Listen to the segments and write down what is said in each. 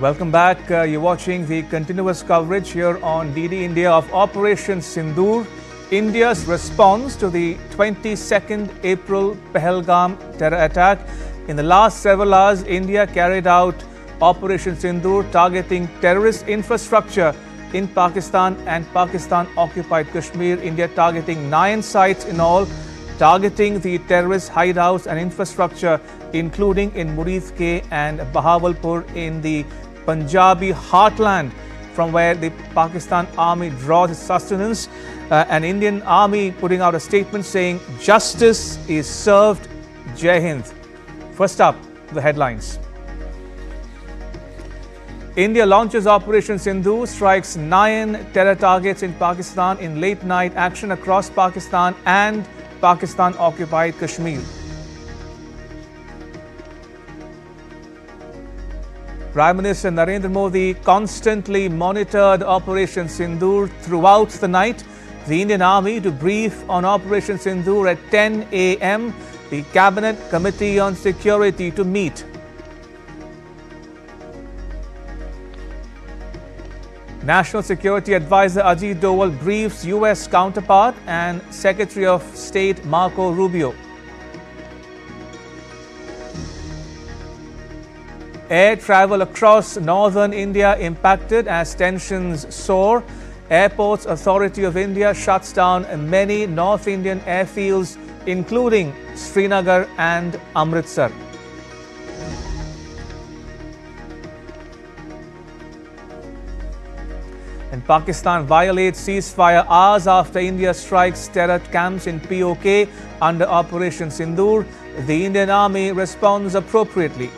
Welcome back. You're watching the continuous coverage here on DD India of Operation Sindoor, India's response to the 22nd April Pahalgam terror attack. In the last several hours, India carried out Operation Sindoor, targeting terrorist infrastructure in Pakistan and Pakistan-occupied Kashmir. India targeting 9 sites in all, targeting the terrorist hideouts and infrastructure, including in Muridke and Bahawalpur in the Punjabi heartland, from where the Pakistan army draws its sustenance. An Indian army putting out a statement saying justice is served. Jai Hind. First up, the headlines. India launches Operation Sindoor, strikes 9 terror targets in Pakistan in late-night action across Pakistan and Pakistan-occupied Kashmir. Prime Minister Narendra Modi constantly monitored Operation Sindoor throughout the night. The Indian Army to brief on Operation Sindoor at 10 a.m. The Cabinet Committee on Security to meet. National Security Advisor Ajit Doval briefs US counterpart and Secretary of State Marco Rubio. Air travel across northern India impacted as tensions soar. Airports Authority of India shuts down many North Indian airfields, including Srinagar and Amritsar. And Pakistan violates ceasefire hours after India strikes terror camps in POK under Operation Sindoor. The Indian Army responds appropriately.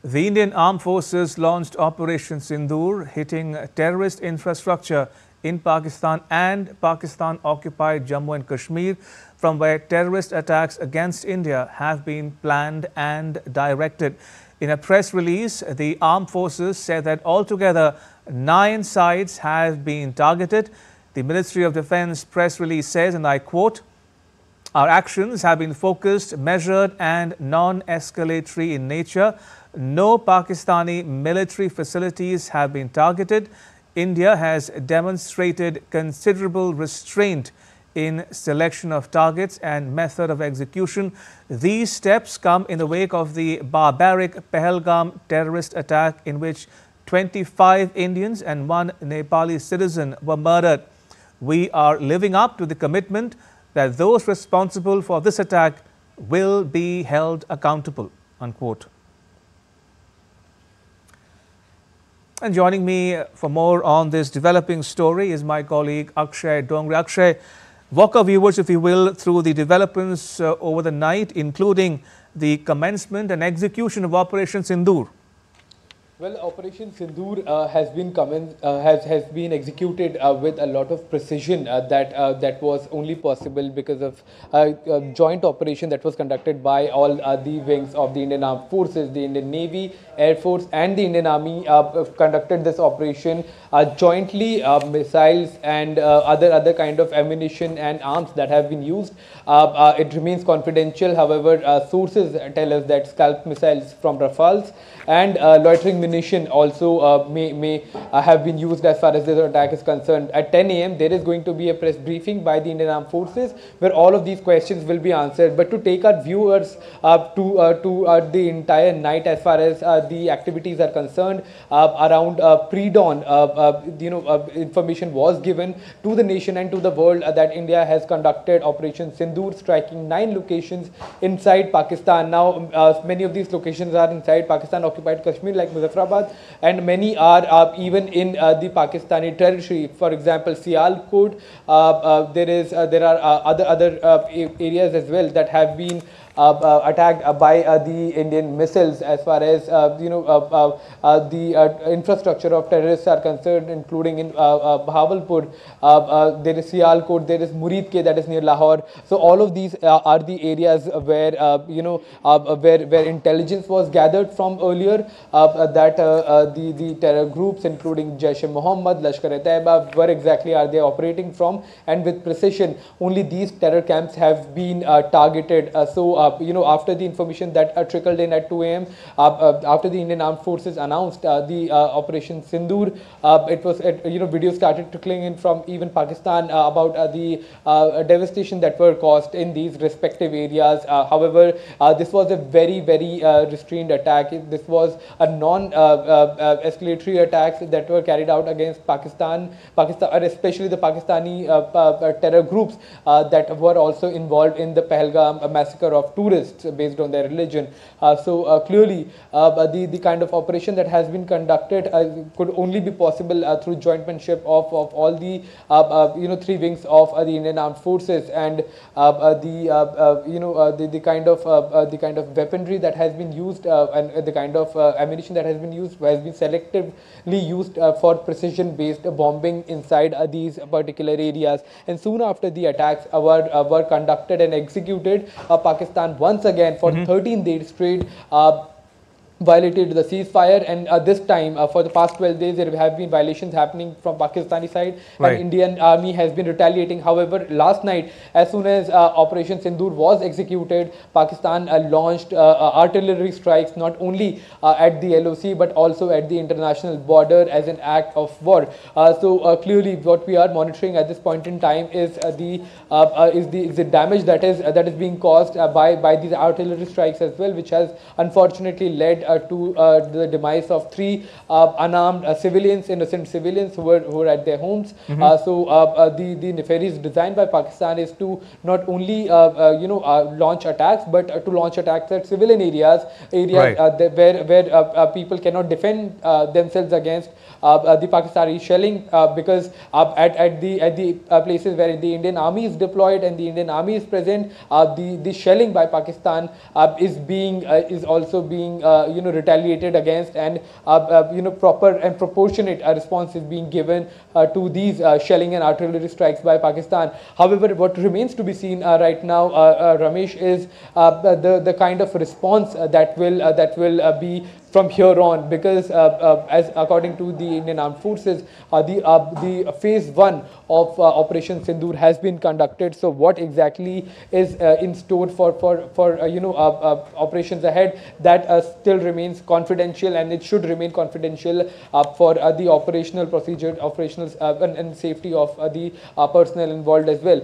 The Indian Armed Forces launched Operation Sindoor, hitting terrorist infrastructure in Pakistan and Pakistan-occupied Jammu and Kashmir, from where terrorist attacks against India have been planned and directed. In a press release, the Armed Forces said that altogether 9 sites have been targeted. The Ministry of Defence press release says, and I quote, "Our actions have been focused, measured and non-escalatory in nature. No Pakistani military facilities have been targeted. India has demonstrated considerable restraint in selection of targets and method of execution. These steps come in the wake of the barbaric Pahalgam terrorist attack, in which 25 Indians and 1 Nepali citizen were murdered. We are living up to the commitment that those responsible for this attack will be held accountable," unquote. And joining me for more on this developing story is my colleague Akshay Dongre. Akshay, walk our viewers, if you will, through the developments over the night, including the commencement and execution of Operation Sindoor. Well, Operation Sindoor has been executed with a lot of precision that was only possible because of a joint operation that was conducted by all the wings of the Indian Armed Forces. The Indian Navy, Air Force and the Indian Army conducted this operation jointly. Missiles and other kind of ammunition and arms that have been used. It remains confidential. However, sources tell us that scalp missiles from Rafales and loitering munition also may have been used as far as this attack is concerned. At 10 a.m. there is going to be a press briefing by the Indian Armed Forces where all of these questions will be answered. But to take our viewers to the entire night as far as the activities are concerned, around pre-dawn, information was given to the nation and to the world that India has conducted Operation Sindoor, striking 9 locations inside Pakistan. Now, many of these locations are inside Pakistan-occupied Kashmir, like Muzaffarabad, and many are even in the Pakistani territory. For example, Sialkot. There are other areas as well that have been attacked by the Indian missiles. As far as the infrastructure of terrorists are concerned, including in Bahawalpur, there is Sialkot, there is Muridke, that is near Lahore. So all of these are the areas where where intelligence was gathered from earlier, that the terror groups, including Jaish-e-Mohammed, Lashkar-e-Taiba, where exactly are they operating from, and with precision only these terror camps have been targeted. After the information that trickled in at 2 a.m. After the Indian Armed Forces announced the Operation Sindoor, videos started trickling in from even Pakistan about the devastation that were caused in these respective areas. However, this was a very restrained attack. This was a non-escalatory attacks that were carried out against Pakistan, especially the Pakistani terror groups that were also involved in the Pahalgam massacre of tourists based on their religion. Clearly, the kind of operation that has been conducted could only be possible through jointmanship of all the three wings of the Indian Armed Forces, and the kind of weaponry that has been used and the kind of ammunition that has been used has been selectively used for precision-based bombing inside these particular areas. And soon after the attacks were conducted and executed, Pakistan once again for 13 days straight violated the ceasefire, and this time for the past 12 days there have been violations happening from Pakistani side, and Indian army has been retaliating. However, last night, as soon as Operation Sindoor was executed, Pakistan launched artillery strikes not only at the LOC but also at the international border as an act of war. Clearly what we are monitoring at this point in time is the damage that is being caused by these artillery strikes as well, which has unfortunately led to the demise of 3 unarmed civilians, innocent civilians who were at their homes. The nefarious design by Pakistan is to not only launch attacks, but to launch attacks at civilian areas where people cannot defend themselves against the Pakistani shelling, because at the places where the Indian army is deployed and the Indian army is present, the shelling by Pakistan is also being retaliated against, and proper and proportionate response is being given to these shelling and artillery strikes by Pakistan. However, what remains to be seen right now, Ramesh, is the kind of response that will be from here on, because as according to the Indian Armed Forces, the phase 1 of Operation Sindoor has been conducted. So what exactly is in store for operations ahead, that still remains confidential, and it should remain confidential for the operational procedure, and safety of the personnel involved as well.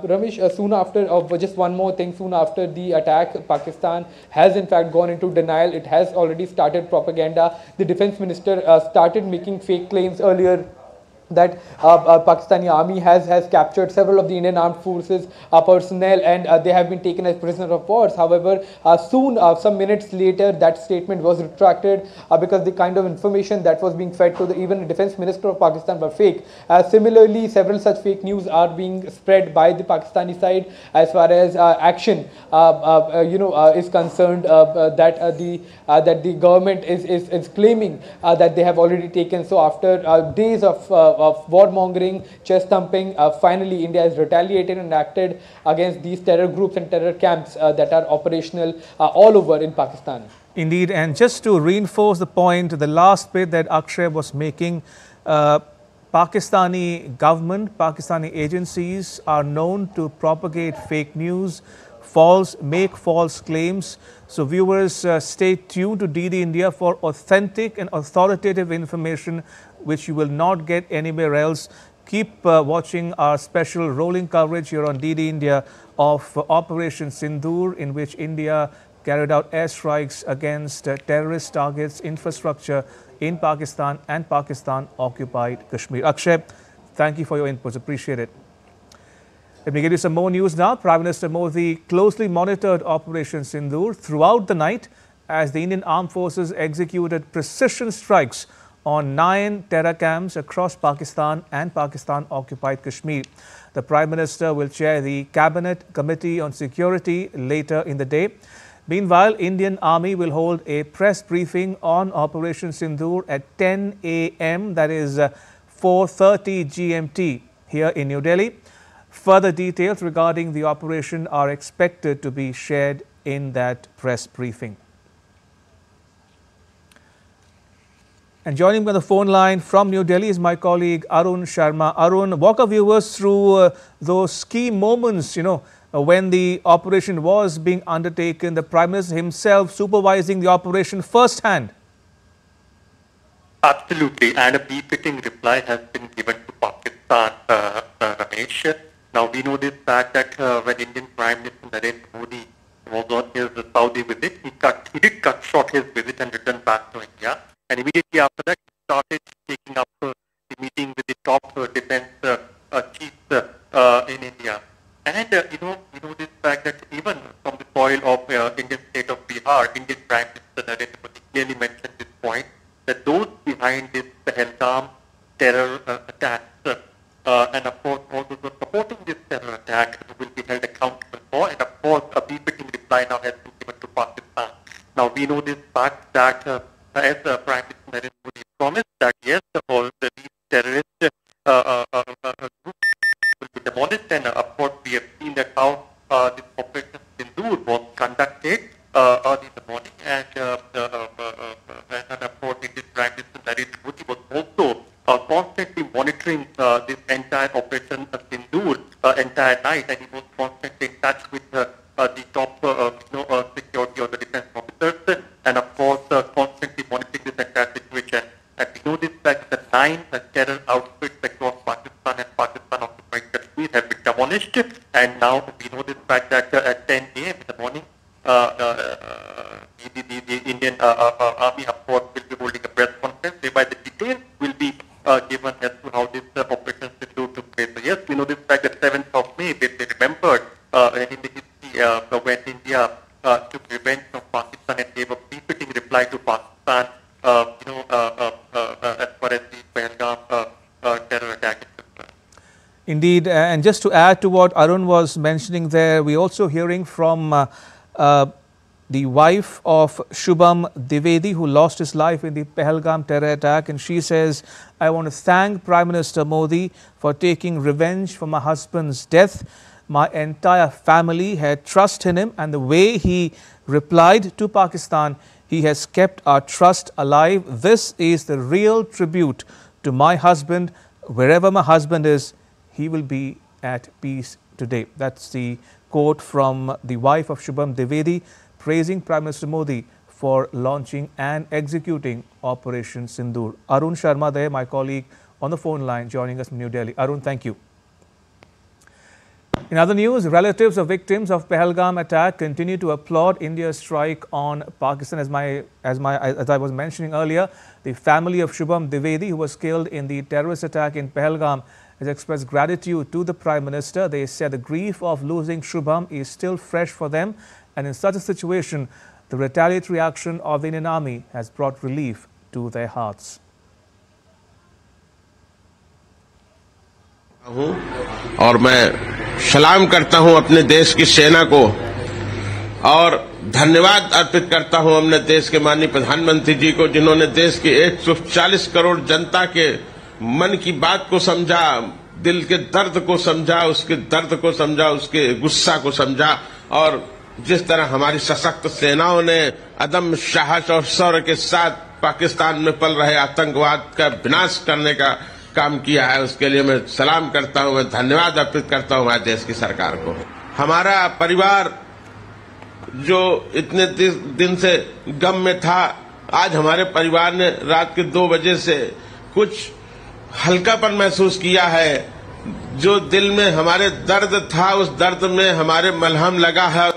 Ramesh, soon after, just one more thing, soon after the attack, Pakistan has in fact gone into denial. It has already started propaganda. The defense minister started making fake claims earlier that Pakistani army has captured several of the Indian Armed Forces personnel, and they have been taken as prisoners of war. However, soon, some minutes later, that statement was retracted because the kind of information that was being fed to even the defense minister of Pakistan were fake. Similarly, several such fake news are being spread by the Pakistani side as far as action is concerned, that the government is claiming that they have already taken. So after days of warmongering, chest thumping, finally India has retaliated and acted against these terror groups and terror camps that are operational all over in Pakistan. Indeed, and just to reinforce the point, the last bit that Akshay was making, Pakistani government, Pakistani agencies are known to propagate fake news, make false claims. So viewers, stay tuned to DD India for authentic and authoritative information which you will not get anywhere else. Keep watching our special rolling coverage here on DD India of Operation Sindoor, in which India carried out airstrikes against terrorist targets, infrastructure in Pakistan and Pakistan-occupied Kashmir. Akshay, thank you for your inputs. Appreciate it. Let me give you some more news now. Prime Minister Modi closely monitored Operation Sindoor throughout the night as the Indian Armed Forces executed precision strikes on 9 terror camps across Pakistan and Pakistan-occupied Kashmir. The Prime Minister will chair the Cabinet Committee on Security later in the day. Meanwhile, Indian Army will hold a press briefing on Operation Sindoor at 10 a.m. that is 4:30 GMT here in New Delhi. Further details regarding the operation are expected to be shared in that press briefing. And joining me on the phone line from New Delhi is my colleague Arun Sharma. Arun, walk our viewers through those key moments, when the operation was being undertaken, the Prime Minister himself supervising the operation firsthand. Absolutely, and a befitting reply has been given to Pakistan, Ramesh. Now, we know this fact that when Indian Prime Minister Narendra Modi was on his Saudi visit, he did cut short his visit and returned back to India. And immediately after that, he started taking up the meeting with the top defense chiefs in India. And, we know this fact that even from the soil of Indian state of Bihar, Indian Prime Minister Narendra Modi clearly mentioned this point, that those behind this Pahalgam terror attacks, and of course all those who are supporting this terror attack will be held accountable for, and of course a befitting reply now has been given to Pakistan. Now we know this fact that as Prime Minister Narendra Modi promised that yes, all these terrorist groups will be demolished, and of course we have seen that how this Operation Sindoor was conducted early in the morning, and of course Indian Prime Minister Narendra Modi was also constantly monitoring this entire Operation Sindoor entire night, and he was constantly in touch with the top security or the defense officers, and of course constantly monitoring this entire situation. And we know this fact that 9 terror outfits across Pakistan and Pakistan-occupied Kashmir have been demolished, and now we know this fact that at 10 a.m. in the morning, the Indian Army, of course, will be holding a press conference whereby the details will be given as to how this Operation Sindoor took place. So yes, we know this fact that 7th of May will be remembered in the history when India took revenge from Pakistan and gave a befitting reply to Pakistan, as far as the Pahalgam terror attack is concerned. Indeed, and just to add to what Arun was mentioning there, we're also hearing from the wife of Shubham Dwivedi, who lost his life in the Pahalgam terror attack, and she says, I want to thank Prime Minister Modi for taking revenge for my husband's death. My entire family had trust in him, and the way he replied to Pakistan, he has kept our trust alive. This is the real tribute to my husband. Wherever my husband is, he will be at peace today. That's the quote from the wife of Shubham Dwivedi, praising Prime Minister Modi for launching and executing Operation Sindoor. Arun Sharma there, my colleague on the phone line, joining us from New Delhi. Arun, thank you. In other news, relatives of victims of Pahalgam attack continue to applaud India's strike on Pakistan. As I was mentioning earlier, the family of Shubham Dwivedi, who was killed in the terrorist attack in Pahalgam, has expressed gratitude to the Prime Minister. They said the grief of losing Shubham is still fresh for them, and in such a situation, the retaliatory action of the Indian Army has brought relief to their hearts. और मैं सलाम करता हूं अपने देश की सेना को और धन्यवाद अर्पित करता हूं अपने देश के माननीय प्रधानमंत्री जी को, जिन्होंने देश की 140 करोड़ जनता के मन की बात को समझा, दिल के दर्द को समझा, उसके दर्द को समझा, उसके गुस्सा को समझा, और जिस तरह हमारी सशक्त सेनाओं ने अदम्य साहस और शौर्य के साथ पाकिस्तान में पल रहे आतंकवाद का विनाश करने का काम किया है, उसके लिए मैं सलाम करता हूं, मैं धन्यवाद अर्पित करता हूं हमारे देश की सरकार को। हमारा परिवार जो इतने दिन से गम में था, आज हमारे परिवार ने रात के 2 बजे से कुछ हल्कापन महसूस किया है। जो दिल में हमारे दर्द था, उस दर्द में हमारे मलहम लगा है।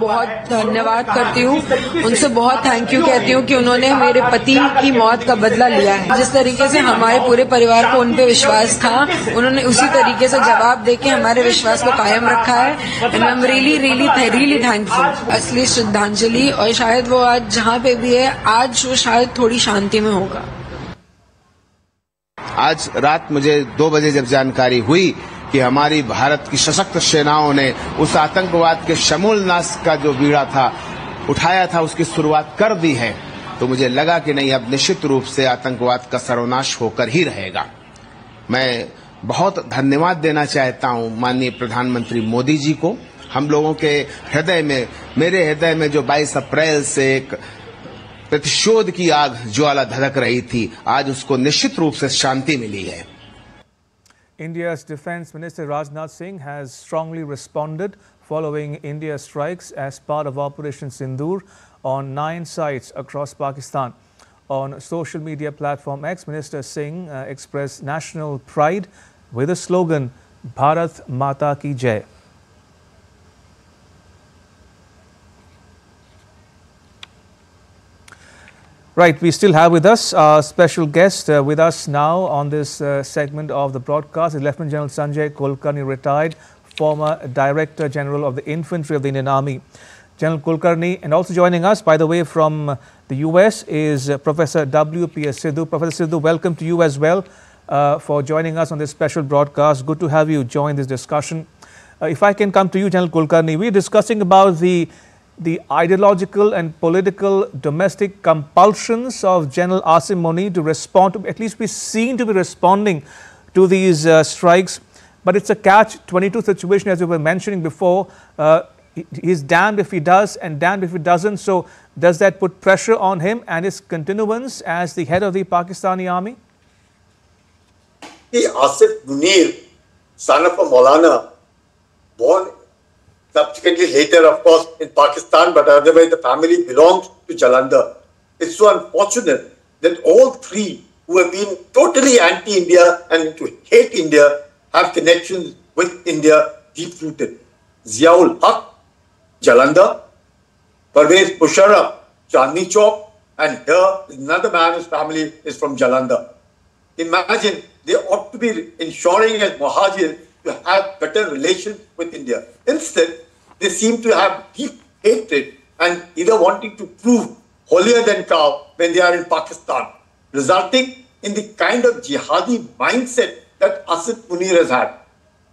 बहुत धन्यवाद करती हूँ, उनसे बहुत थैंक यू कहती हूँ कि उन्होंने मेरे पति की मौत का बदला लिया है। जिस तरीके से हमारे पूरे परिवार को उन पे विश्वास था, उन्होंने उसी तरीके से जवाब देके हमारे विश्वास को कायम रखा है। And I am really thankful. असली श्रद्धांजलि, और शायद वो आज जहाँ पे भी है, आज वो शायद थोड़ी शांति में होगा। आज रात मुझे 2 बजे जब जानकारी हुई कि हमारी भारत की सशक्त सेनाओं ने उस आतंकवाद के समूल नाश का जो बीड़ा था उठाया था, उसकी शुरुआत कर दी है, तो मुझे लगा कि नहीं, अब निश्चित रूप से आतंकवाद का सर्वनाश होकर ही रहेगा। मैं बहुत धन्यवाद देना चाहता हूं माननीय प्रधानमंत्री मोदी जी को। हम लोगों के हृदय में, मेरे हृदय में जो 22 अप्रैल से एक प्रतिशोध की आग ज्वाला धधक रही थी, आज उसको निश्चित रूप से शांति मिली है। India's Defence Minister Rajnath Singh has strongly responded following India's strikes as part of Operation Sindoor on 9 sites across Pakistan. On social media platform X, Minister Singh expressed national pride with the slogan Bharat Mata Ki Jai. Right, we still have with us our special guest with us now on this segment of the broadcast is Lieutenant General Sanjay Kulkarni, retired former Director General of the Infantry of the Indian Army. General Kulkarni, and also joining us, by the way, from the US is Professor W.P.S. Sidhu. Professor Sidhu, welcome to you as well for joining us on this special broadcast. Good to have you join this discussion. If I can come to you, General Kulkarni, we're discussing about the ideological and political domestic compulsions of General Asim Munir to respond, to at least be seen to be responding to these strikes. But it's a catch-22 situation, as we were mentioning before. He's damned if he does and damned if he doesn't. So does that put pressure on him and his continuance as the head of the Pakistani army? Asif Munir, son of a Maulana, born subsequently later, of course, in Pakistan, but otherwise the family belongs to Jalandhar. It's so unfortunate that all three who have been totally anti-India and to hate India have connections with India deep-rooted. Ziaul Haq, Jalandhar, Parvez Musharraf, Chandni Chowk, and here another man whose family is from Jalandhar. Imagine, they ought to be ensuring as Muhajir to have better relations with India. Instead, they seem to have deep hatred and either wanting to prove holier than thou when they are in Pakistan, resulting in the kind of jihadi mindset that Asif Munir has had.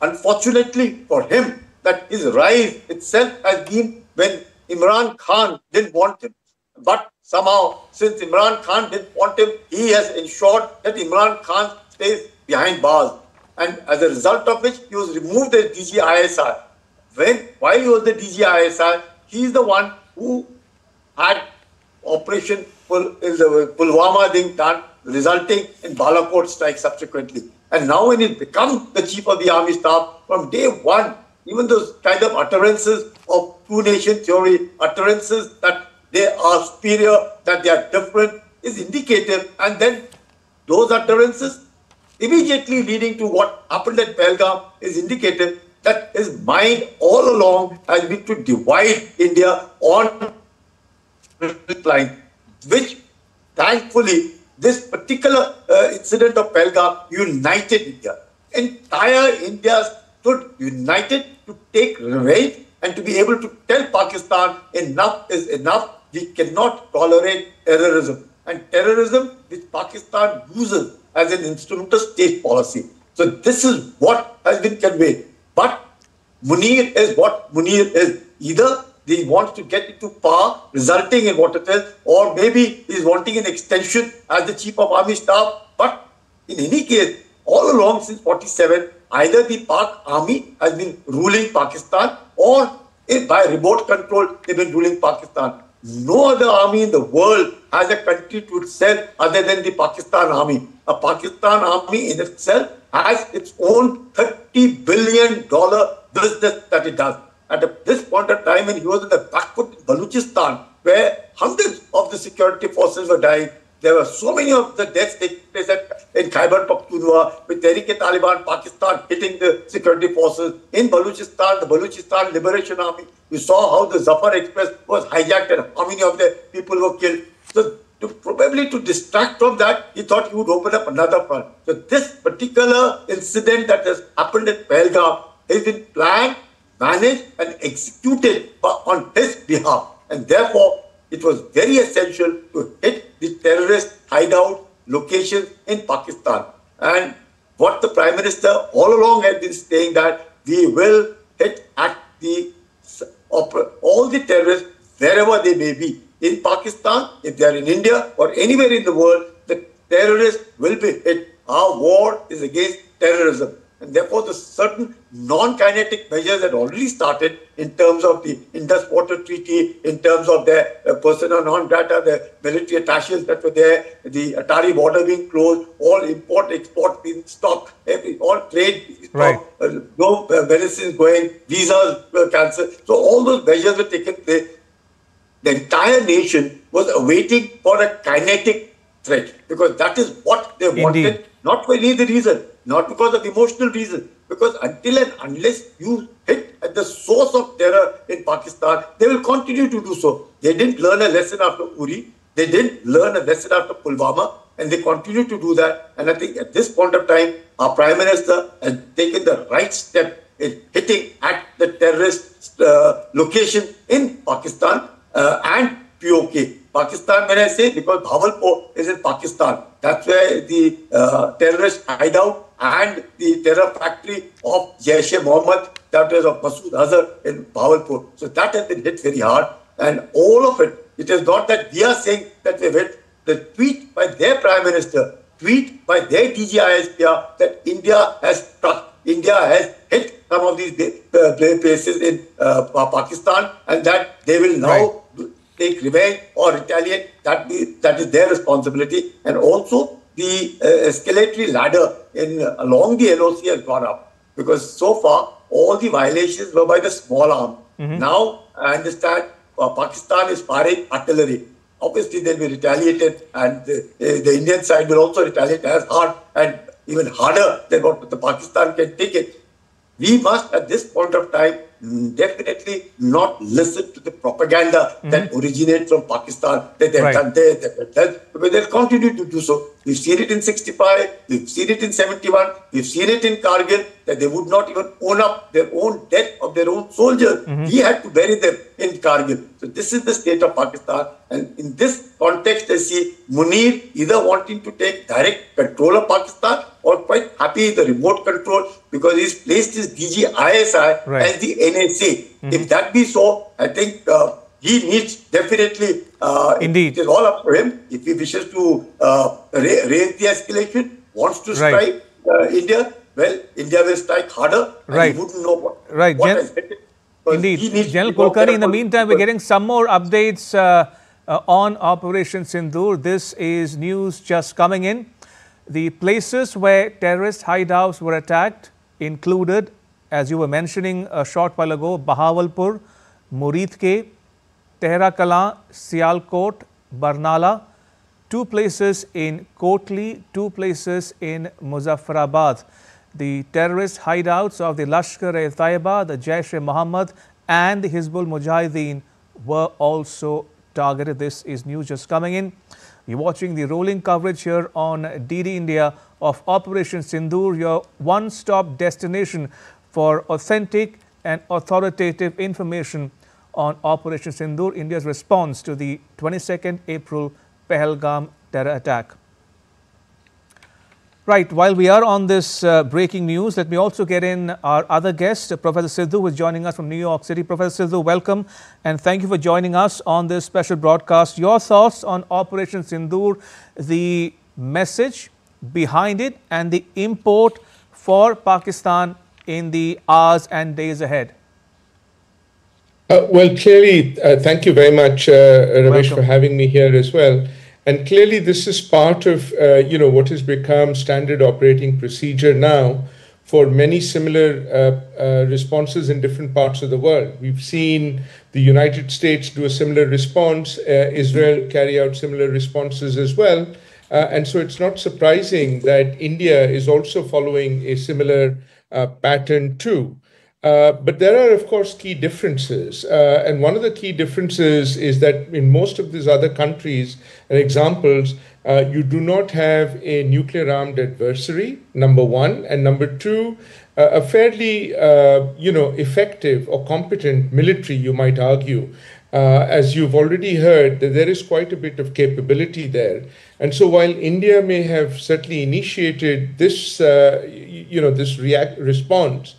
Unfortunately for him, that his rise itself has been when Imran Khan didn't want him. But somehow, since Imran Khan didn't want him, he has ensured that Imran Khan stays behind bars. And as a result of which, he was removed as DG-ISI. While he was the DG-ISI, he is the one who had Operation Pulwama being done, resulting in Balakot strike subsequently. And now when he's become the chief of the army staff, from day one, even those kind of utterances of two-nation theory, utterances that they are superior, that they are different, is indicative. And then those utterances immediately leading to what happened at Pahalgam is indicative that his mind all along has been to divide India on line, which thankfully this particular incident of Pahalgam united India. Entire India stood united to take revenge and to be able to tell Pakistan enough is enough. We cannot tolerate terrorism. And terrorism which Pakistan uses as an instrument of state policy. So this is what has been conveyed. But Munir is what Munir is. Either he wants to get into power, resulting in what it is, or maybe he is wanting an extension as the chief of army staff. But in any case, all along since 47, either the PAK army has been ruling Pakistan, or by remote control, they've been ruling Pakistan. No other army in the world has a country to itself other than the Pakistan army. A Pakistan army in itself has its own $30 billion business that it does. At this point of time, when he was in the back foot in Balochistan, where hundreds of the security forces were dying, there were so many of the deaths taking place in Khyber Pakhtunkhwa. Pakhtunkhwa, with Tehreek-e-Taliban Pakistan hitting the security forces. In Balochistan, the Balochistan Liberation Army, you saw how the Zafar Express was hijacked and how many of the people were killed. So probably to distract from that, he thought he would open up another front. So this particular incident that has happened at Pahalgam has been planned, managed and executed on his behalf. And therefore, it was very essential to hit the terrorist hideout locations in Pakistan. And what the Prime Minister all along has been saying that we will hit at all the terrorists wherever they may be. In Pakistan, if they are in India or anywhere in the world, the terrorists will be hit. Our war is against terrorism. And therefore, the certain non-kinetic measures had already started in terms of the Indus Water Treaty, in terms of their persona non grata, the military attaches that were there, the Atari border being closed, all import, export being stopped, all trade stopped, no medicines going, visas were cancelled. So all those measures were taken place. The entire nation was awaiting for a kinetic threat because that is what they wanted, not for any other reason, not because of emotional reason, because until and unless you hit at the source of terror in Pakistan, they will continue to do so. They didn't learn a lesson after Uri, they didn't learn a lesson after Pulwama, and they continue to do that. And I think at this point of time, our Prime Minister has taken the right step in hitting at the terrorist location in Pakistan and PoK. Pakistan, when I say, because Bhavalpur is in Pakistan. That's where the terrorist hideout and the terror factory of Jaish-e-Mohammed, that is of Masood Azhar in Bhavalpur. So that has been hit very hard. And all of it, it is not that we are saying that we've hit. The tweet by their Prime Minister, tweet by their DGISPR that India has struck, India has hit some of these places in Pakistan, and that they will now take revenge or retaliate. That is their responsibility. And also the escalatory ladder along the LOC has gone up, because so far all the violations were by the small arm. Now I understand Pakistan is firing artillery. Obviously they'll be retaliated, and the Indian side will also retaliate as hard and even harder than what the Pakistan can take it. We must, at this point of time, definitely not listen to the propaganda that originates from Pakistan, that they've done this, they've done that, because they'll continue to do so. We've seen it in 65, we've seen it in 71, we've seen it in Kargil, that they would not even own up their own death of their own soldiers. We had to bury them in Kargil. So this is the state of Pakistan. And in this context, I see Munir either wanting to take direct control of Pakistan or quite happy with the remote control, because he's placed his DGISI as the NSA. If that be so, I think he needs definitely, it is all up to him. If he wishes to raise the escalation, wants to strike India, well, India will strike harder. And he wouldn't know what has hit it. Indeed. General Kulkarni, in the meantime, we're getting some more updates on Operation Sindoor. This is news just coming in. The places where terrorist hideouts were attacked included, as you were mentioning a short while ago, Bahawalpur, Muridke, Tehra Kalan, Sialkot, Barnala, 2 places in Kotli, 2 places in Muzaffarabad. The terrorist hideouts of the Lashkar-e-Taiba, the Jaish-e-Mohammed and the Hizbul Mujahideen were also targeted. This is news just coming in. You're watching the rolling coverage here on DD India of Operation Sindoor, your one-stop destination for authentic and authoritative information on Operation Sindoor, India's response to the 22nd April Pahalgam terror attack. Right, while we are on this breaking news, let me also get in our other guest, Professor Sidhu, who is joining us from New York City. Professor Sidhu, welcome, and thank you for joining us on this special broadcast. Your thoughts on Operation Sindoor, the message behind it and the import for Pakistan in the hours and days ahead. Well, clearly, thank you very much, Ramesh, for having me here as well. And clearly, this is part of, what has become standard operating procedure now for many similar responses in different parts of the world. We've seen the United States do a similar response, Israel carry out similar responses as well. And so it's not surprising that India is also following a similar pattern too. But there are, of course, key differences. And one of the key differences is that in most of these other countries and examples, you do not have a nuclear-armed adversary, number one. And number two, a fairly, effective or competent military, you might argue. As you've already heard, that there is quite a bit of capability there. And so while India may have certainly initiated this, response,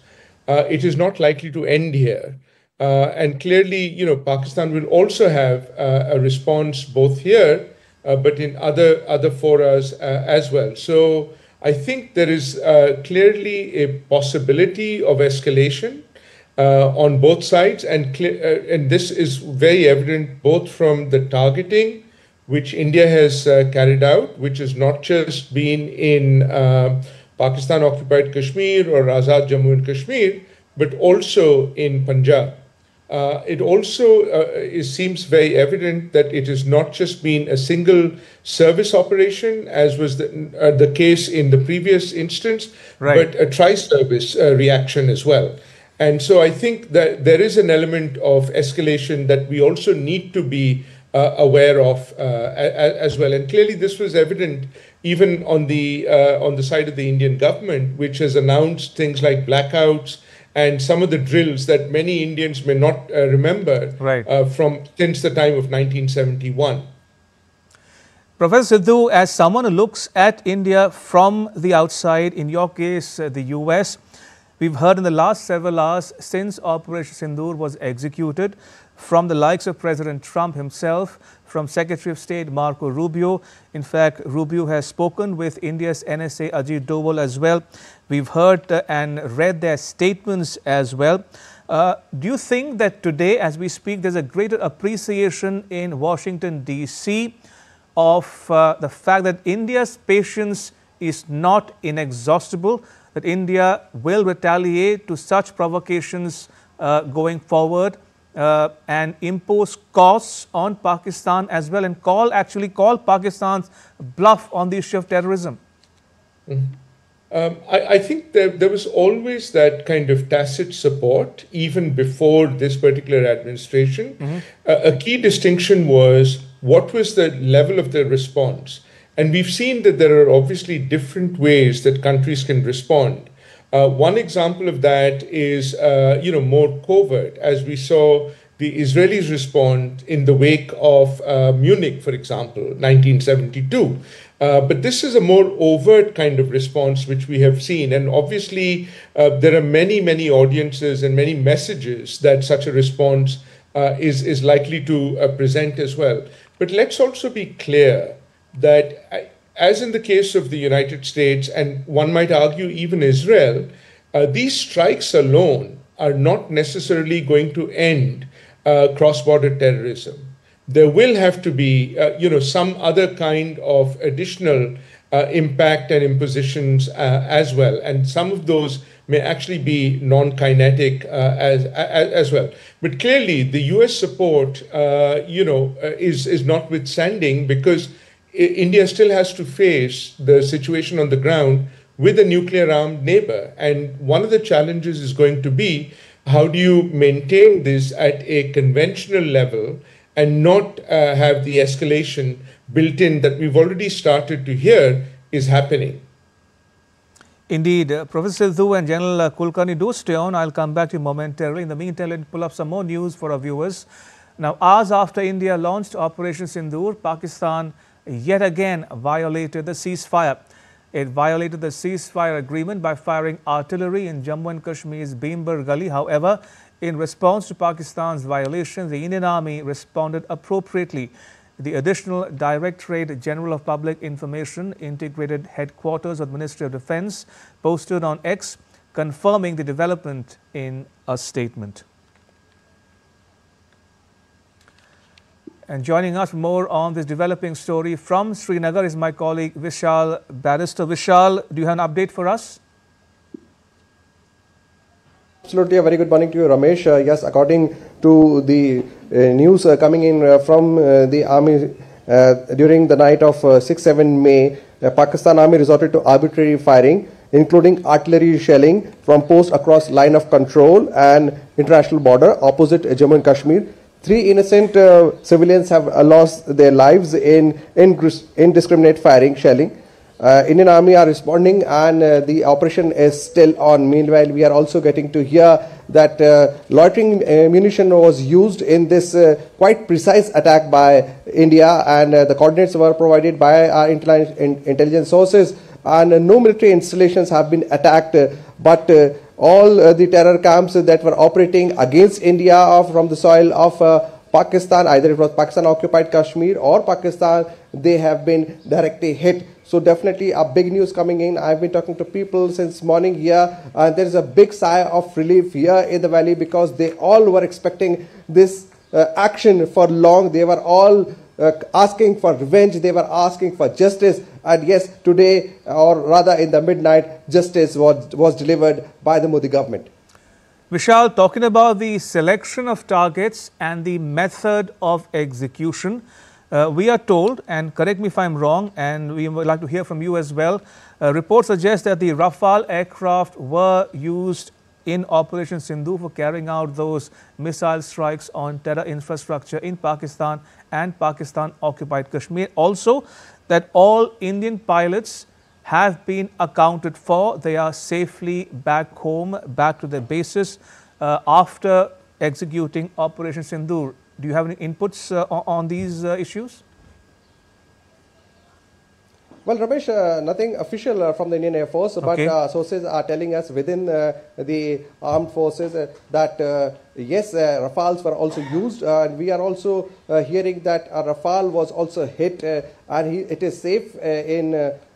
it is not likely to end here. And clearly, Pakistan will also have a response both here, but in other foras as well. So I think there is clearly a possibility of escalation on both sides, and this is very evident both from the targeting which India has carried out, which has not just been in Pakistan occupied Kashmir or Azad Jammu and Kashmir, but also in Punjab. It also seems very evident that it has not just been a single service operation, as was the case in the previous instance, but a tri-service reaction as well. And so I think that there is an element of escalation that we also need to be aware of as well. And clearly this was evident even on the side of the Indian government, which has announced things like blackouts and some of the drills that many Indians may not remember from since the time of 1971. Professor Sidhu, as someone who looks at India from the outside, in your case, the US, we've heard in the last several hours since Operation Sindoor was executed from the likes of President Trump himself, from Secretary of State Marco Rubio. In fact, Rubio has spoken with India's NSA Ajit Doval as well. We've heard and read their statements as well. Do you think that today, as we speak, there's a greater appreciation in Washington, D.C. of the fact that India's patience is not inexhaustible, that India will retaliate to such provocations going forward and impose costs on Pakistan as well, and actually call Pakistan's bluff on the issue of terrorism? I think there was always that kind of tacit support even before this particular administration. A key distinction was what was the level of the response. And we've seen that there are obviously different ways that countries can respond. One example of that is, more covert, as we saw the Israelis respond in the wake of Munich, for example, 1972. But this is a more overt kind of response which we have seen. And obviously, there are many, many audiences and many messages that such a response is likely to present as well. But let's also be clear that, as in the case of the United States, and one might argue even Israel, these strikes alone are not necessarily going to end cross-border terrorism. There will have to be, some other kind of additional impact and impositions as well, and some of those may actually be non-kinetic as well. But clearly, the U.S. support, is notwithstanding, because India still has to face the situation on the ground with a nuclear-armed neighbor. And one of the challenges is going to be, how do you maintain this at a conventional level and not have the escalation built in that we've already started to hear is happening? Indeed. Professor Sidhu and General Kulkarni, do stay on. I'll come back to you momentarily. In the meantime, let me pull up some more news for our viewers. Now, hours after India launched Operation Sindoor, Pakistan yet again violated the ceasefire. It violated the ceasefire agreement by firing artillery in Jammu and Kashmir's Bhimber Gully. However, in response to Pakistan's violations, the Indian Army responded appropriately. The Additional Directorate General of Public Information Integrated Headquarters of the Ministry of Defence posted on X, confirming the development in a statement. And joining us more on this developing story from Srinagar is my colleague Vishal Barrister. Vishal, do you have an update for us? Absolutely. A very good morning to you, Ramesh. Yes, according to the news coming in from the army during the night of 6-7 May, Pakistan Army resorted to arbitrary firing, including artillery shelling from posts across line of control and international border opposite Jammu and Kashmir. 3 innocent civilians have lost their lives in indiscriminate firing, shelling. Indian Army are responding and the operation is still on. Meanwhile, we are also getting to hear that loitering munition was used in this quite precise attack by India, and the coordinates were provided by our intelligence sources, and no military installations have been attacked, but all the terror camps that were operating against India from the soil of Pakistan, either it was Pakistan occupied Kashmir or Pakistan, they have been directly hit. So definitely a big news coming in. I've been talking to people since morning here, and there is a big sigh of relief here in the valley, because they all were expecting this action for long. They were all asking for revenge, they were asking for justice, and yes, today, or rather in the midnight, justice was delivered by the Modi government. Vishal, talking about the selection of targets and the method of execution, we are told, and correct me if I'm wrong, and we would like to hear from you as well, reports suggest that the Rafale aircraft were used in Operation Sindoor for carrying out those missile strikes on terror infrastructure in Pakistan and Pakistan-occupied Kashmir. Also, that all Indian pilots have been accounted for. They are safely back home, back to their bases after executing Operation Sindoor. Do you have any inputs on these issues? Well, Ramesh, nothing official from the Indian Air Force, Okay. but sources are telling us within the armed forces that yes, Rafales were also used, and we are also hearing that a Rafale was also hit, and it is safe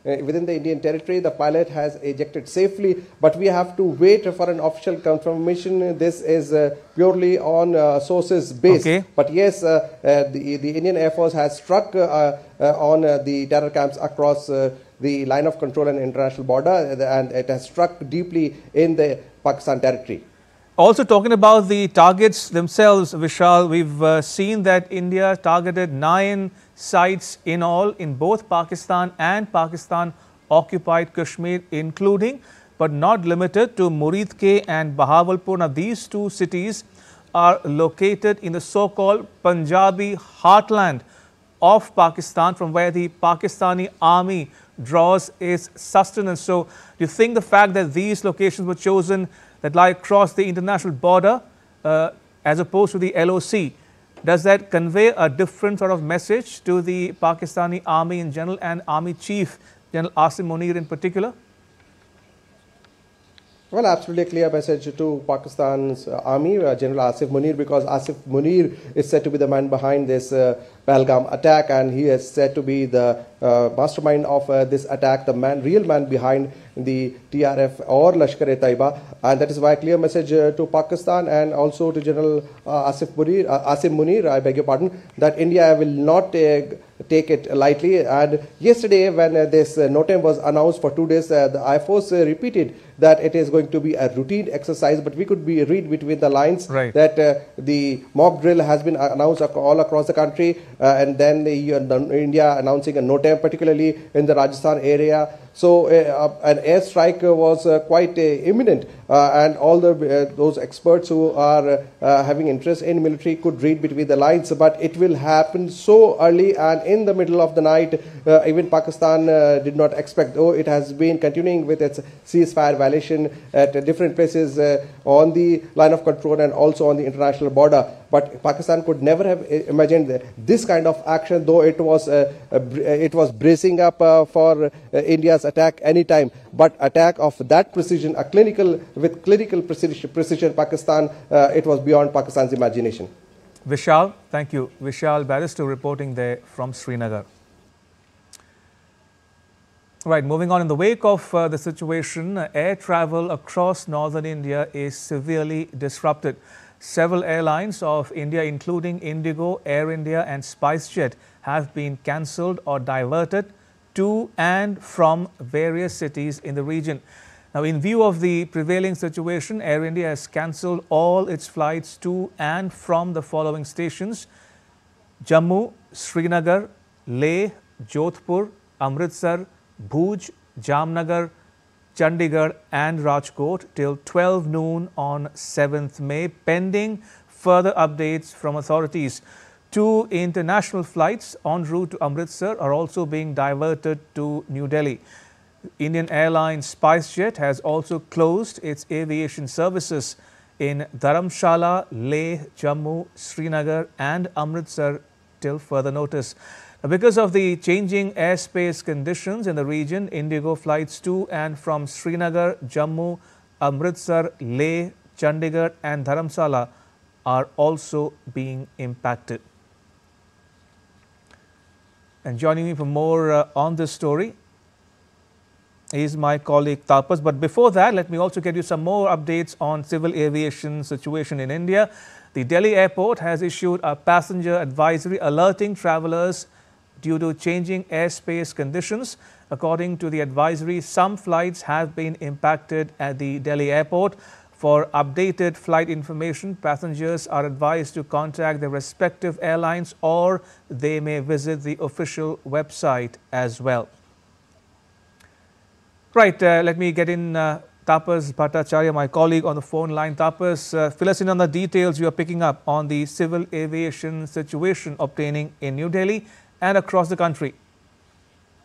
within the Indian territory. The pilot has ejected safely, but we have to wait for an official confirmation. This is purely on sources based. Okay. But yes, the Indian Air Force has struck on the terror camps across the line of control and international border, and it has struck deeply in the Pakistan territory. Also talking about the targets themselves, Vishal, we've seen that India targeted 9 sites in all in both Pakistan and Pakistan-occupied Kashmir, including but not limited to Muridke and Bahawalpur. Now, these 2 cities are located in the so-called Punjabi heartland of Pakistan, from where the Pakistani army draws its sustenance. So, do you think the fact that these locations were chosen that lie across the international border as opposed to the LOC, does that convey a different sort of message to the Pakistani army in general and Army Chief General Asim Munir in particular? Well, absolutely a clear message to Pakistan's army, General Asif Munir, because Asif Munir is said to be the man behind this Pahalgam attack, and he is said to be the mastermind of this attack, the real man behind the TRF or Lashkar-e-Taiba, and that is why a clear message to Pakistan and also to General Asim Munir, I beg your pardon, that India will not take it lightly. And yesterday, when this NOTAM was announced for 2 days, the Air Force repeated that it is going to be a routine exercise, but we could read between the lines that the mock drill has been announced all across the country, and then India announcing a NOTAM, particularly in the Rajasthan area. So an airstrike was quite imminent, and all those experts who are having interest in military could read between the lines, but it will happen so early and in the middle of the night. Even Pakistan did not expect, though it has been continuing with its ceasefire violation at different places on the line of control and also on the international border. But Pakistan could never have imagined this kind of action, though it was bracing up for India's attack anytime. But attack of that precision, with clinical precision, Pakistan, it was beyond Pakistan's imagination. Vishal, thank you. Vishal Barrister reporting there from Srinagar. Right, moving on. In the wake of the situation, air travel across northern India is severely disrupted. Several airlines of India, including Indigo, Air India and SpiceJet, have been cancelled or diverted to and from various cities in the region. Now, in view of the prevailing situation, Air India has cancelled all its flights to and from the following stations: Jammu, Srinagar, Leh, Jodhpur, Amritsar, Bhuj, Jamnagar, Chandigarh and Rajkot till 12 noon on 7th May, pending further updates from authorities. 2 international flights en route to Amritsar are also being diverted to New Delhi. Indian Airlines SpiceJet has also closed its aviation services in Dharamshala, Leh, Jammu, Srinagar and Amritsar till further notice. Because of the changing airspace conditions in the region, Indigo flights to and from Srinagar, Jammu, Amritsar, Leh, Chandigarh and Dharamsala are also being impacted. And joining me for more on this story is my colleague Tapas. But before that, let me also get you some more updates on civil aviation situation in India. The Delhi airport has issued a passenger advisory alerting travellers due to changing airspace conditions. According to the advisory, some flights have been impacted at the Delhi airport. For updated flight information, passengers are advised to contact their respective airlines or they may visit the official website as well. Right, let me get in Tapas Bhattacharya, my colleague on the phone line. Tapas, fill us in on the details you are picking up on the civil aviation situation obtaining in New Delhi and across the country.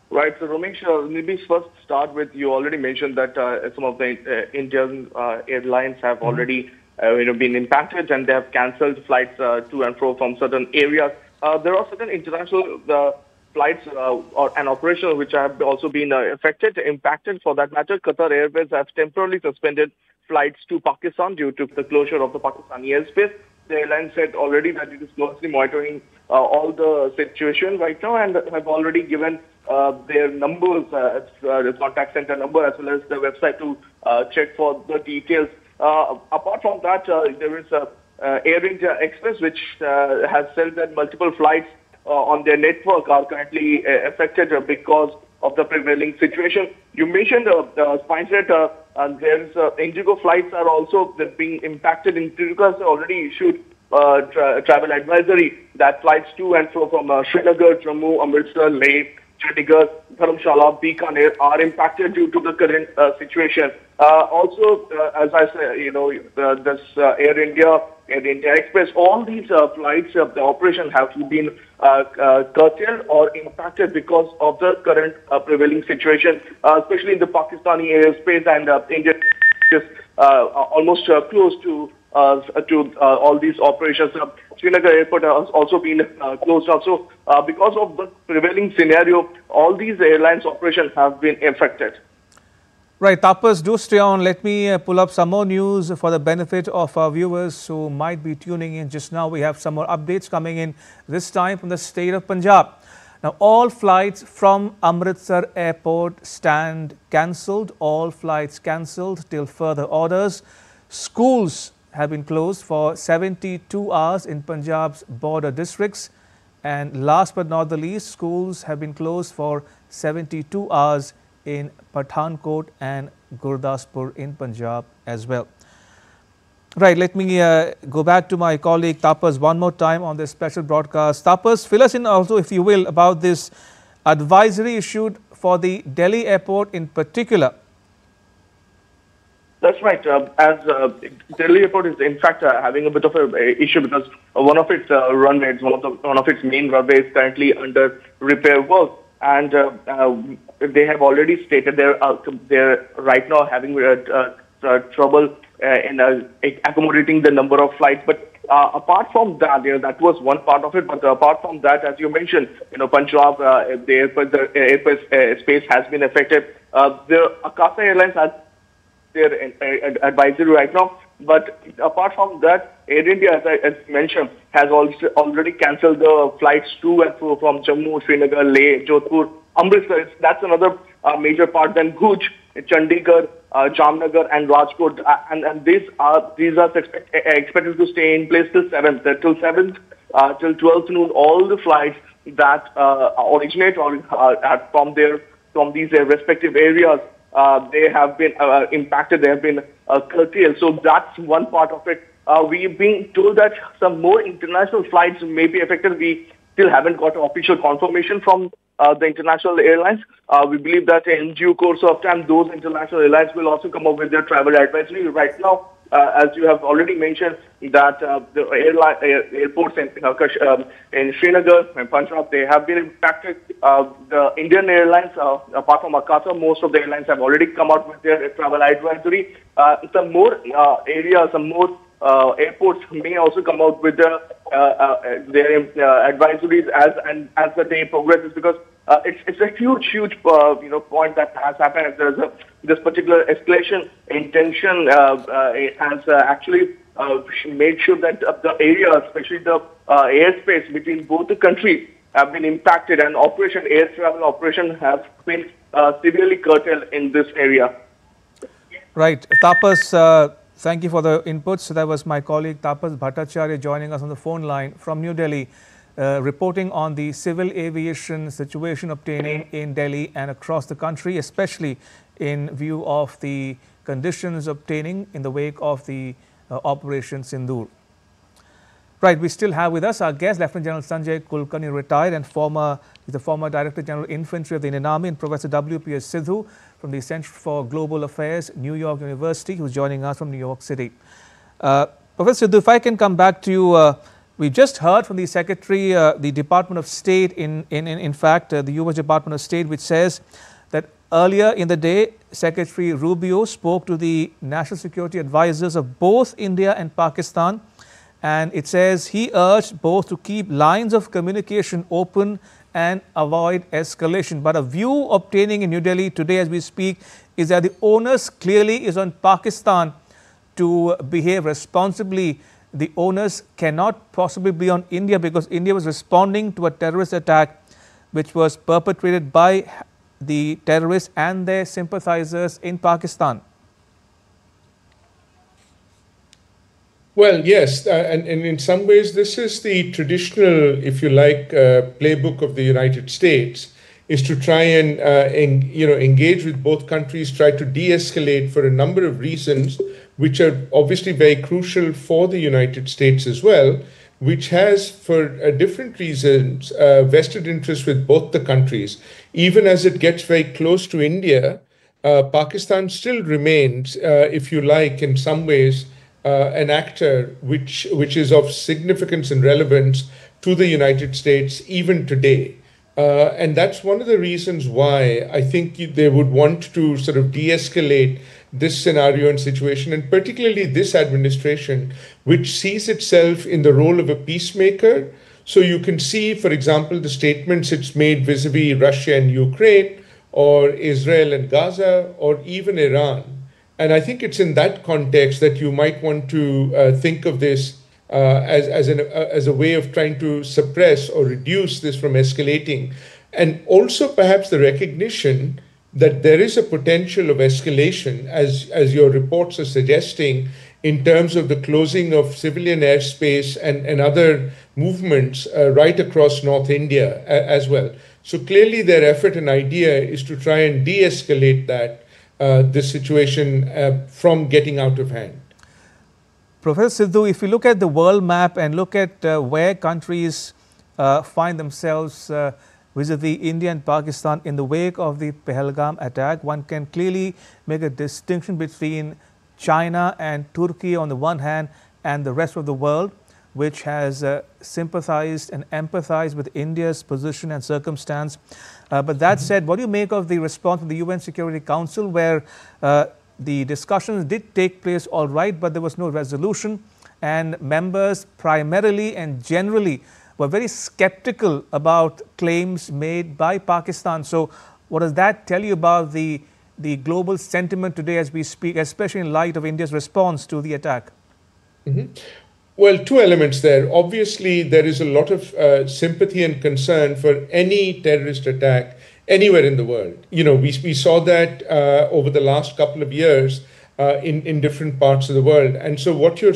Right. So, Ramesh, maybe first start with, you already mentioned that some of the Indian airlines have already been impacted and they have cancelled flights to and fro from certain areas. There are certain international flights and operations which have also been impacted. For that matter, Qatar Airways has temporarily suspended flights to Pakistan due to the closure of the Pakistani airspace. The airline said already that it is closely monitoring all the situation right now and have already given their numbers, the contact center number as well as the website to check for the details. Apart from that, there is Air India Express which has said that multiple flights on their network are currently affected because of the prevailing situation. You mentioned SpiceJet, and there's Indigo flights are also being impacted. Indigo has already issued travel advisory that flights to and fro from Srinagar, Jammu, Amritsar, Leh, Chandigarh, Dharamshala, Bikaner are impacted due to the current situation. Also, as I said, this Air India Express, all these flights, the operation have been curtailed or impacted because of the current prevailing situation, especially in the Pakistani airspace, and India is almost close to all these operations. Srinagar airport has also been closed down. So because of the prevailing scenario, all these airlines operations have been affected. Right, Tapas, do stay on. Let me pull up some more news for the benefit of our viewers who might be tuning in just now. We have some more updates coming in, this time from the state of Punjab. Now, all flights from Amritsar airport stand cancelled. All flights cancelled till further orders. Schools have been closed for 72 hours in Punjab's border districts. And last but not the least, schools have been closed for 72 hours in Pathankot and Gurdaspur in Punjab as well. Right, let me go back to my colleague Tapas one more time on this special broadcast. Tapas, fill us in also, if you will, about this advisory issued for the Delhi airport in particular. That's right. As Delhi airport is in fact having a bit of an issue because one of its runways, one of its main runways is currently under repair work. And they have already stated they're right now having trouble in accommodating the number of flights. But apart from that, that was one part of it. But apart from that, as you mentioned, Punjab, the airspace has been affected. The Akasa Airlines has their advisory right now. But apart from that, Air India, as mentioned, has also already cancelled the flights to and from Jammu, Srinagar, Leh, Jodhpur, Amritsar. That's another major part. Then Bhuj, Chandigarh, Jamnagar, and Rajkot, and these are expected to stay in place till 7th. Till 7th, till 12th noon, all the flights that originate or from these respective areas, they have been impacted. They have been curtailed. So that's one part of it. We've been told that some more international flights may be affected. We still haven't got official confirmation from the international airlines. We believe that in due course of time, those international airlines will also come up with their travel advisory. Right now, as you have already mentioned, that the airports in Srinagar and Punjab, they have been impacted. The Indian airlines, apart from Akasa, most of the airlines have already come out with their travel advisory. Some more areas, some more airports may also come out with their advisories as the day progresses, because it's a huge point that has happened. There's this particular escalation in tension has actually made sure that the area, especially the airspace between both the countries, have been impacted, and air travel operation has been severely curtailed in this area. Right, Tapas. Thank you for the inputs. So that was my colleague Tapas Bhattacharya joining us on the phone line from New Delhi, reporting on the civil aviation situation obtaining in Delhi and across the country, especially in view of the conditions obtaining in the wake of the Operation Sindoor. Right, we still have with us our guest, Lieutenant General Sanjay Kulkarni, retired and the former Director General Infantry of the Indian Army, and Professor W.P.S. Sidhu from the Center for Global Affairs, New York University, who's joining us from New York City. Professor Sidhu, if I can come back to you, we just heard from the Secretary, the Department of State, in fact, the U.S. Department of State, which says that earlier in the day, Secretary Rubio spoke to the national security advisors of both India and Pakistan, and it says he urged both to keep lines of communication open and avoid escalation. But a view obtaining in New Delhi today as we speak is that the onus clearly is on Pakistan to behave responsibly. The onus cannot possibly be on India, because India was responding to a terrorist attack which was perpetrated by the terrorists and their sympathizers in Pakistan. Well, yes, and in some ways this is the traditional, if you like, playbook of the United States, is to try and engage with both countries, try to de-escalate for a number of reasons, which are obviously very crucial for the United States as well, which has, for different reasons, vested interest with both the countries. Even as it gets very close to India, Pakistan still remains, if you like, in some ways, an actor which is of significance and relevance to the United States even today. And that's one of the reasons why I think they would want to sort of de-escalate this scenario and situation, and particularly this administration, which sees itself in the role of a peacemaker. So you can see, for example, the statements it's made vis-a-vis Russia and Ukraine, or Israel and Gaza, or even Iran. And I think it's in that context that you might want to think of this as a way of trying to suppress or reduce this from escalating. And also perhaps the recognition that there is a potential of escalation, as your reports are suggesting, in terms of the closing of civilian airspace and other movements right across North India as well. So clearly their effort and idea is to try and de-escalate this situation from getting out of hand. Professor Sidhu, if you look at the world map and look at where countries find themselves vis-a-vis India and Pakistan in the wake of the Pahalgam attack, one can clearly make a distinction between China and Turkey on the one hand and the rest of the world, which has sympathized and empathized with India's position and circumstance. But that said, what do you make of the response of the UN Security Council, where the discussions did take place all right, but there was no resolution, and members primarily and generally were very skeptical about claims made by Pakistan? So what does that tell you about the global sentiment today as we speak, especially in light of India's response to the attack? Well, two elements there. Obviously, there is a lot of sympathy and concern for any terrorist attack anywhere in the world. You know, we saw that over the last couple of years in different parts of the world. And so what you're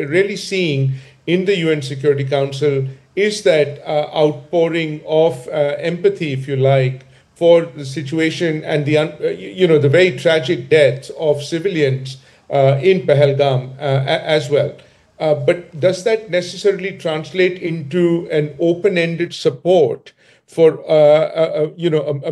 really seeing in the UN Security Council is that outpouring of empathy, if you like, for the situation and the very tragic deaths of civilians in Pahalgam as well. But does that necessarily translate into an open-ended support for a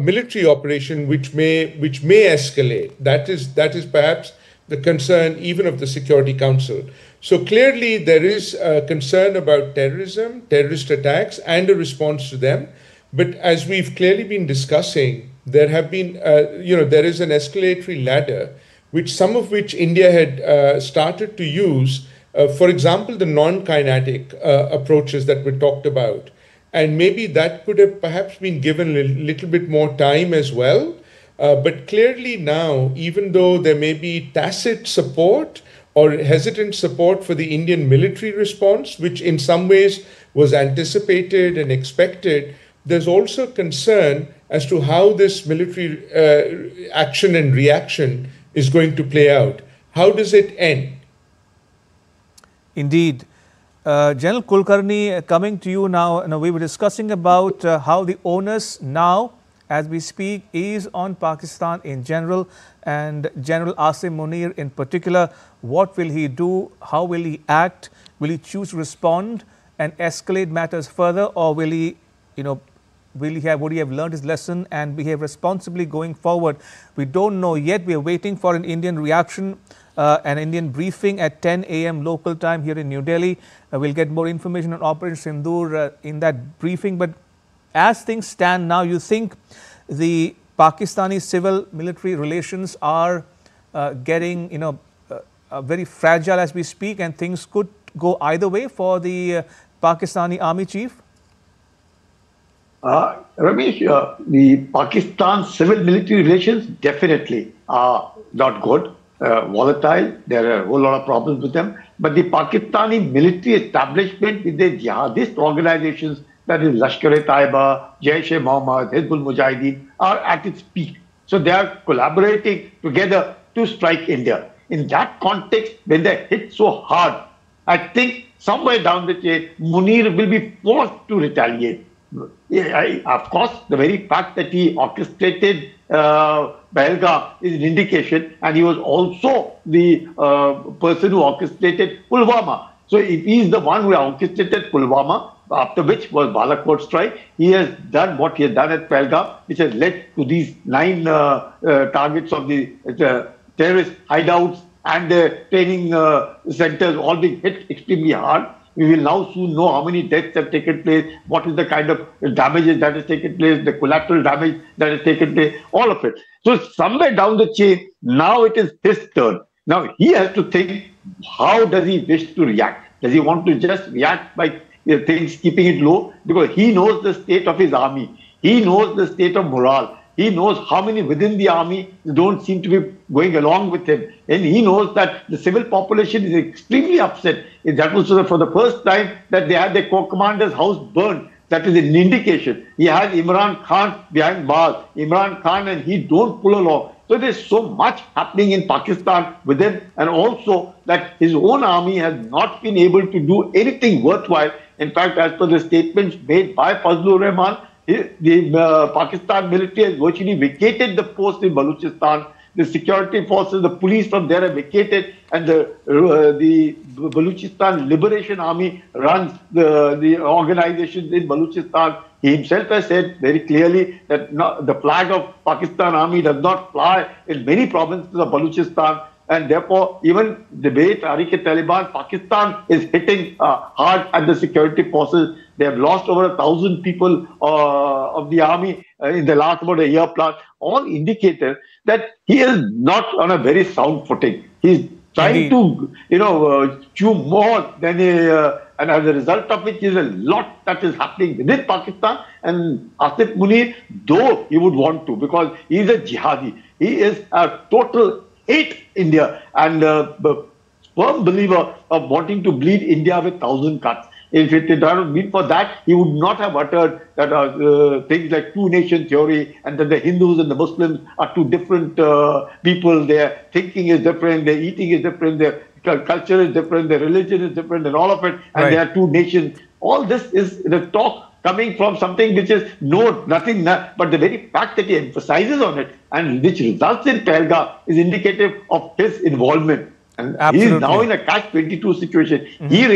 military operation which may escalate? That is perhaps the concern even of the Security Council. So clearly there is a concern about terrorism, terrorist attacks, and a response to them. But as we've clearly been discussing, there have been there is an escalatory ladder, some of which India had started to use. For example, the non-kinetic approaches that were talked about. And maybe that could have perhaps been given a little bit more time as well. But clearly now, even though there may be tacit support or hesitant support for the Indian military response, which in some ways was anticipated and expected, there's also concern as to how this military action and reaction is going to play out. How does it end? Indeed. General Kulkarni, coming to you now, we were discussing about how the onus now, as we speak, is on Pakistan in general and General Asif Munir in particular. What will he do? How will he act? Will he choose to respond and escalate matters further, or will he, would he have learned his lesson and behave responsibly going forward? We don't know yet. We are waiting for an Indian reaction, an Indian briefing at 10 a.m. local time here in New Delhi. We'll get more information on Operation Sindoor in that briefing. But as things stand now, you think the Pakistani civil-military relations are getting, very fragile as we speak, and things could go either way for the Pakistani army chief? Ramesh, the Pakistan civil-military relations definitely are not good, volatile. There are a whole lot of problems with them. But the Pakistani military establishment with the jihadist organizations, that is Lashkar-e-Taiba, Jaish-e-Mohammed, Hizbul Mujahideen, are at its peak. So they are collaborating together to strike India. In that context, when they hit so hard, I think somewhere down the chain, Munir will be forced to retaliate. Of course, the very fact that he orchestrated Pahalgam is an indication, and he was also the person who orchestrated Pulwama. So if he is the one who orchestrated Pulwama, after which was Balakot strike, he has done what he has done at Pahalgam, which has led to these 9 targets of the terrorist hideouts and the training centers all being hit extremely hard. We will now soon know how many deaths have taken place, what is the kind of damages that has taken place, the collateral damage that has taken place, all of it. So somewhere down the chain, now it is his turn. Now he has to think, how does he wish to react? Does he want to just react by things keeping it low? Because he knows the state of his army. He knows the state of morale. He knows how many within the army don't seem to be going along with him. And he knows that the civil population is extremely upset. That was for the first time that they had their co-commander's house burned. That is an indication. He has Imran Khan behind bars. Imran Khan and he don't pull along. So there's so much happening in Pakistan with him, and also that his own army has not been able to do anything worthwhile. In fact, as per the statements made by Fazlur Rahman, the Pakistan military has virtually vacated the post in Balochistan. The security forces, the police from there are vacated, and the Balochistan Liberation Army runs the organizations in Balochistan. He himself has said very clearly that the flag of Pakistan Army does not fly in many provinces of Balochistan. And therefore, even the way Tehrik-e-Taliban, Pakistan is hitting hard at the security forces. They have lost over 1,000 people of the army in the last about a year plus. All indicators that he is not on a very sound footing. He's trying to, chew more than and as a result of which is a lot that is happening within Pakistan. And Asif Munir, though he would want to, because he is a jihadi, he is a total hate India and a firm believer of wanting to bleed India with 1,000 cuts. If it had not been for that, he would not have uttered that things like two-nation theory and that the Hindus and the Muslims are two different people. Their thinking is different, their eating is different, their culture is different, their religion is different, and all of it. And they are two nations. All this is the talk coming from something which is nothing but the very fact that he emphasizes on it and which results in Pahalgam is indicative of his involvement. And Absolutely. he is now in a catch-22 situation. He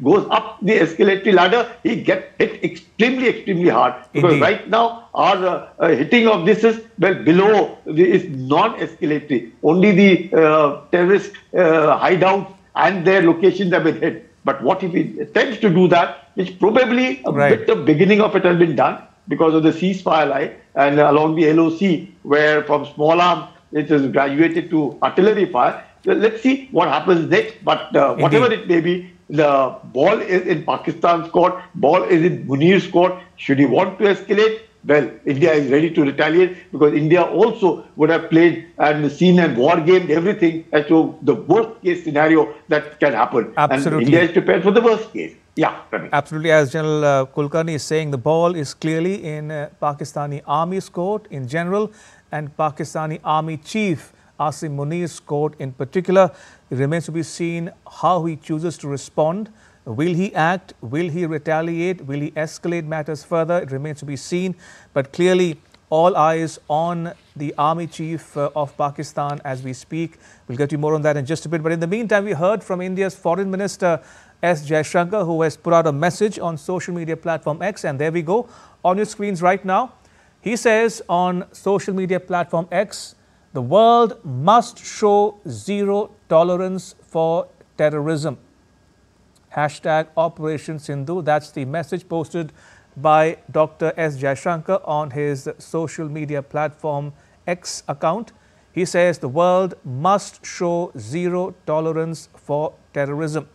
goes up the escalatory ladder, he gets hit extremely hard. Because Indeed. right now, our hitting of this is below, is non-escalatory. Only the terrorist hideouts and their locations have been hit. But what if he attempts to do that, which probably a bit of beginning of it has been done because of the ceasefire line and along the LOC, where from small arms it is graduated to artillery fire. So let's see what happens next. But whatever it may be, the ball is in Pakistan's court, ball is in Munir's court. Should he want to escalate? Well, India is ready to retaliate, because India also would have played and seen and war gamed everything as to the worst case scenario that can happen. Absolutely. And India is prepared for the worst case. Yeah, Ravi. Absolutely. As General Kulkarni is saying, the ball is clearly in Pakistani Army's court in general and Pakistani Army Chief Asim Munir's court in particular. It remains to be seen how he chooses to respond. Will he act? Will he retaliate? Will he escalate matters further? It remains to be seen. But clearly, all eyes on the Army Chief of Pakistan as we speak. We'll get you more on that in just a bit. But in the meantime, we heard from India's Foreign Minister S. Jaishankar, who has put out a message on social media platform X. And there we go on your screens right now. He says on social media platform X, the world must show zero tolerance for terrorism. Hashtag Operation Sindoor. That's the message posted by Dr. S. Jaishankar on his social media platform X account. He says the world must show zero tolerance for terrorism.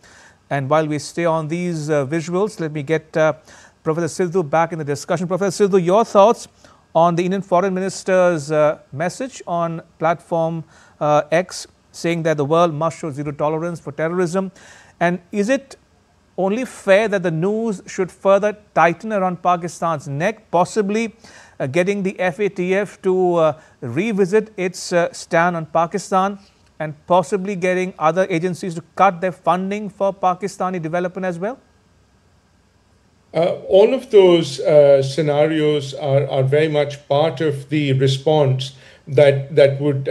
And while we stay on these visuals, let me get Professor Sidhu back in the discussion. Professor Sidhu, your thoughts on the Indian Foreign Minister's message on platform X, saying that the world must show zero tolerance for terrorism. And is it only fair that the news should further tighten around Pakistan's neck, possibly getting the FATF to revisit its stand on Pakistan, and possibly getting other agencies to cut their funding for Pakistani development as well? All of those scenarios are very much part of the response that would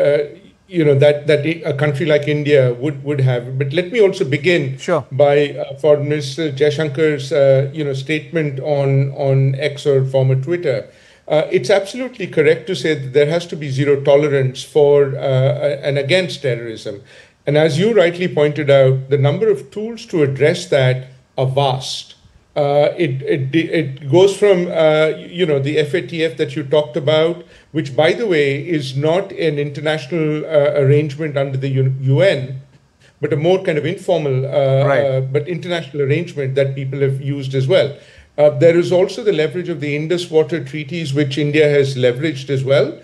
that a country like India would have. But let me also begin by Foreign Minister Jaishankar's statement on X, or former Twitter. It's absolutely correct to say that there has to be zero tolerance for and against terrorism. And as you rightly pointed out, the number of tools to address that are vast. It goes from the FATF that you talked about, which, by the way, is not an international arrangement under the UN, but a more kind of informal but international arrangement that people have used as well. There is also the leverage of the Indus Water treaties, which India has leveraged as well.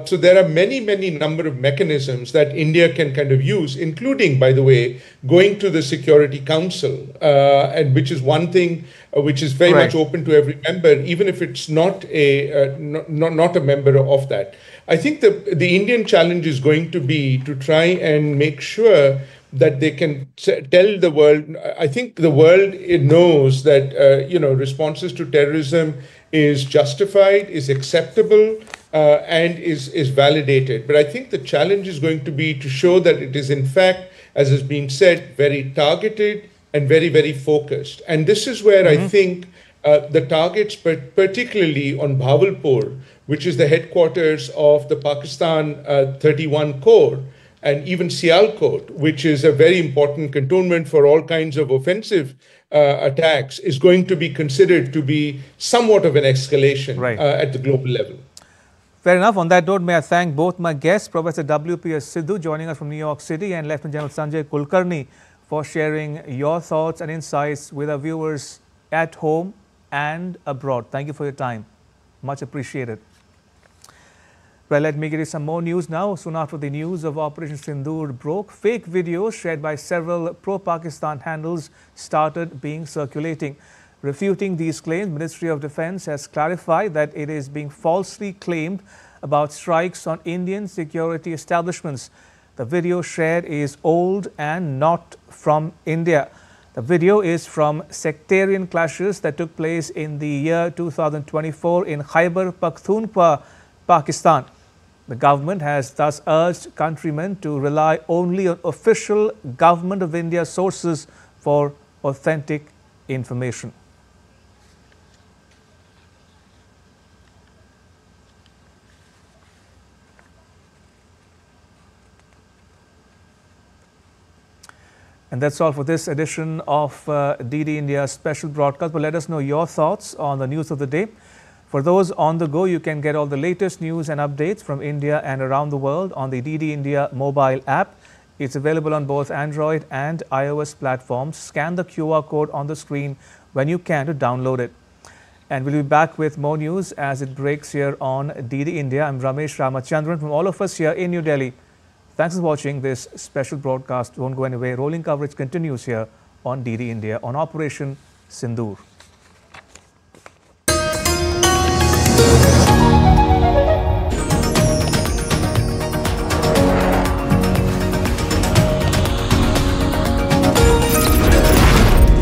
So there are many number of mechanisms that India can kind of use, including, by the way, going to the Security Council, and which is one thing which is very much open to every member, even if it's not a member of that. I think the Indian challenge is going to be to try and make sure that they can tell the world. I think the world knows that responses to terrorism is justified, is acceptable, and is validated. But I think the challenge is going to be to show that it is, in fact, as has been said, very targeted and very focused. And this is where I think the targets, particularly on Bahawalpur, which is the headquarters of the Pakistan 31 Corps, and even Sialkot, which is a very important cantonment for all kinds of offensive attacks, is going to be considered to be somewhat of an escalation at the global level. Fair enough. On that note, may I thank both my guests, Professor W.P.S. Sidhu, joining us from New York City, and Lieutenant General Sanjay Kulkarni, for sharing your thoughts and insights with our viewers at home and abroad. Thank you for your time. Much appreciated. Well, let me give you some more news now. Soon after the news of Operation Sindoor broke, fake videos shared by several pro-Pakistan handles started being circulating. Refuting these claims, Ministry of Defence has clarified that it is being falsely claimed about strikes on Indian security establishments. The video shared is old and not from India. The video is from sectarian clashes that took place in the year 2024 in Khyber Pakhtunkhwa, Pakistan. The government has thus urged countrymen to rely only on official Government of India sources for authentic information. And that's all for this edition of DD India special broadcast. But let us know your thoughts on the news of the day. For those on the go, you can get all the latest news and updates from India and around the world on the DD India mobile app. It's available on both Android and iOS platforms. Scan the QR code on the screen when you can to download it. And we'll be back with more news as it breaks here on DD India. I'm Ramesh Ramachandran from all of us here in New Delhi. Thanks for watching this special broadcast. Don't go anywhere. Rolling coverage continues here on DD India on Operation Sindoor.